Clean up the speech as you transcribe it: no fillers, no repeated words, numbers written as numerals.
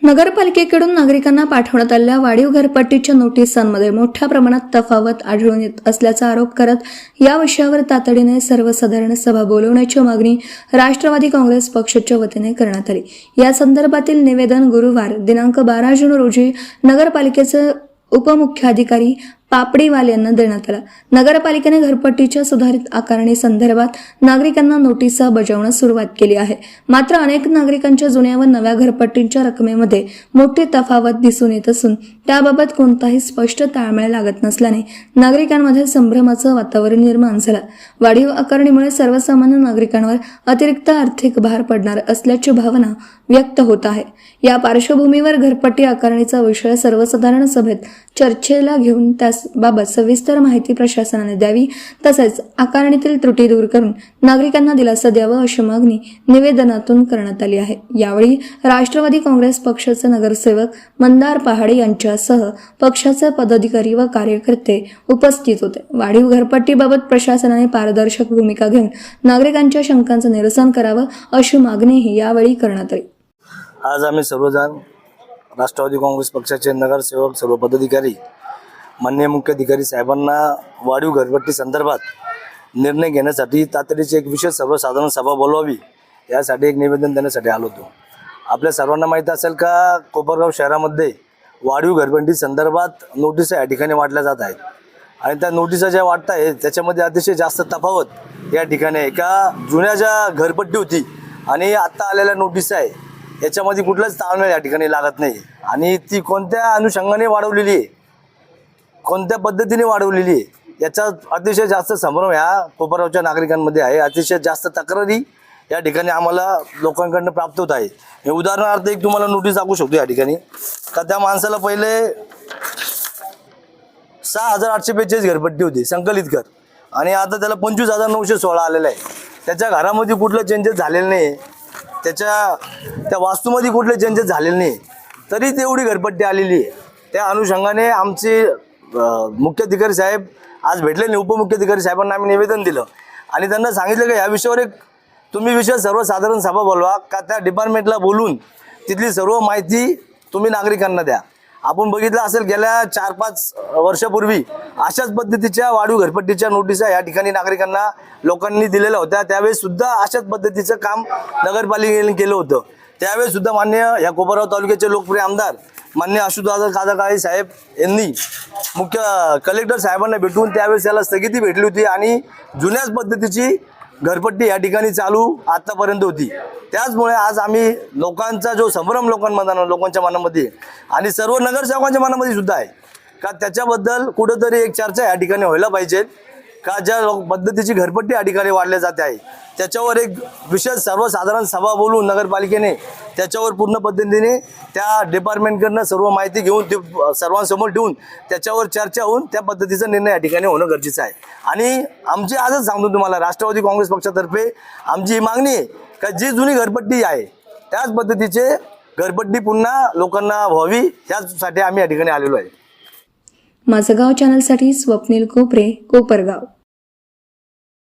नगरपालिकेकडून नागरिकांना पाठवण्यात आलेल्या वाढीव घरपट्टीच्या नोटिसांमध्ये मोठ्या प्रमाणात तफावत आढळून येत असल्याचा आरोप करत या विषयावर तातडीने सर्वसाधारण सभा बोलवण्याची मागणी राष्ट्रवादी काँग्रेस पक्षाच्या वतीने करण्यात आली। या संदर्भातील निवेदन गुरुवार दिनांक 12 जून रोजी नगरपालिकेचे उपमुख्याधिकारी पापडीवाल यांना देण्यात आला। नगरपालिकेने घरपट्टीच्या सुधारित आकारणी संदर्भात नागरिकांना नोटिसा बजावण्यास सुरुवात केली आहे। मात्र अनेक नागरिकांच्या जुन्या व नव्या घरपट्टीच्या रकमेमध्ये मोठी तफावत दिसून येत असून त्याबाबत कोणताही स्पष्ट ताळमेळ लागत नसल्याने नागरिकांमध्ये संभ्रमाचं वातावरण निर्माण झालं। वाढीव आकारणीमुळे सर्वसामान्य नागरिकांवर अतिरिक्त आर्थिक भार पडणार असल्याची भावना व्यक्त होत आहे। या पार्श्वभूमीवर घरपट्टी आकारणीचा विषय सर्वसाधारण सभेत चर्चेला घेऊन त्याबाबत सविस्तर माहिती प्रशासनाने द्यावी, तसेच आकारणीतील त्रुटी दूर करून नागरिकांना दिलासा द्यावा अशी मागणी निवेदनातून करण्यात आली आहे। यावेळी राष्ट्रवादी काँग्रेस पक्षाचे नगरसेवक मंदार पहाडे यांच्यासह पक्षाचे पदाधिकारी व कार्यकर्ते उपस्थित होते। वाढीव घरपट्टीबाबत प्रशासनाने पारदर्शक भूमिका घेऊन नागरिकांच्या शंकांचं निरसन करावं अशी मागणीही यावेळी करण्यात आली। आज आम्ही सर्वजण राष्ट्रवादी काँग्रेस पक्षाचे नगरसेवक सर्व पदाधिकारी माननीय मुख्याधिकारी साहेबांना वाढीव घरपट्टी संदर्भात निर्णय घेण्यासाठी तातडीची एक विशेष सर्वसाधारण सभा बोलवावी यासाठी एक निवेदन देण्यासाठी आलो होतो। आपल्या सर्वांना माहीत असेल का कोपरगाव शहरामध्ये वाढीव घरपट्टी संदर्भात नोटिसा या ठिकाणी वाटल्या जात आहेत आणि त्या नोटिसा ज्या वाटत आहेत त्याच्यामध्ये अतिशय जास्त तफावत या ठिकाणी आहे का जुन्या ज्या घरपट्टी होती आणि आत्ता आलेल्या नोटिसा आहे याच्यामध्ये कुठलाच ताळमेळ या ठिकाणी लागत नाही आणि ती कोणत्या अनुषंगाने वाढवलेली आहे, कोणत्या पद्धतीने वाढवलेली आहे याचा अतिशय जास्त संभ्रम ह्या कोपरगावच्या नागरिकांमध्ये आहे। अतिशय जास्त तक्रारी या ठिकाणी आम्हाला लोकांकडून प्राप्त होत आहे। उदाहरणार्थ एक तुम्हाला नोटीस दाखवू शकतो या ठिकाणी का त्या माणसाला पहिले 6,845 घरपट्टी होती संकलित कर आणि आता त्याला 25,916 आलेलं आहे। त्याच्या घरामध्ये कुठलं चेंजेस झालेलं नाही, त्या वास्तूमध्ये कुठले चेंजेस झालेले नाही, तरी तेवढी घरपट्टी आलेली आहे। त्या अनुषंगाने आमचे मुख्याधिकारी साहेब आज भेटले नाही, उपमुख्याधिकारी साहेबांना आम्ही निवेदन दिलं आणि त्यांना सांगितलं की या विषयावर एक तुम्ही विषय सर्वसाधारण सभा बोलवा का त्या डिपार्टमेंटला बोलून तिथली सर्व माहिती तुम्ही नागरिकांना द्या। आपण बघितलं असेल गेल्या 4-5 वर्षापूर्वी अशाच पद्धतीच्या वाढीव घरपट्टीच्या नोटिसा या ठिकाणी नागरिकांना लोकांनी दिलेल्या होत्या। त्यावेळेस सुद्धा अशाच पद्धतीचं काम नगरपालिकेने केलं होतं। त्यावेळेस सुद्धा मान्य या कोपरगाव तालुक्याचे लोकप्रिय आमदार मान्य आशुतोष काळे साहेब यांनी मुख्य कलेक्टर साहेबांना भेटून त्यावेळेस त्याला स्थगिती भेटली होती आणि जुन्याच पद्धतीची घरपट्टी या ठिकाणी चालू आतापर्यंत होती। त्याचमुळे आज आम्ही लोकांचा जो संभ्रम लोकांच्या मनामध्ये आणि सर्व नगरसेवकांच्या मनामध्ये सुद्धा आहे का त्याच्याबद्दल कुठंतरी एक चर्चा या ठिकाणी व्हायला पाहिजे का ज्या पद्धतीची घरपट्टी या ठिकाणी वाढल्या जाते आहे त्याच्यावर एक विशेष सर्वसाधारण सभा बोलून नगरपालिकेने त्याच्यावर पूर्ण पद्धतीने त्या डिपार्टमेंटकडनं सर्व माहिती घेऊन ते सर्वांसमोर ठेवून त्याच्यावर चर्चा होऊन त्या पद्धतीचा निर्णय या ठिकाणी होणं गरजेचं आहे। आणि आमची आजच सांगतो तुम्हाला राष्ट्रवादी काँग्रेस पक्षातर्फे आमची ही मागणी आहे का जी जुनी घरपट्टी आहे त्याच पद्धतीचे घरपट्टी पुन्हा लोकांना व्हावी यासाठी आम्ही या ठिकाणी आलेलो आहे। माझं गाव चॅनलसाठी स्वप्नील कोपरे, कोपरगाव।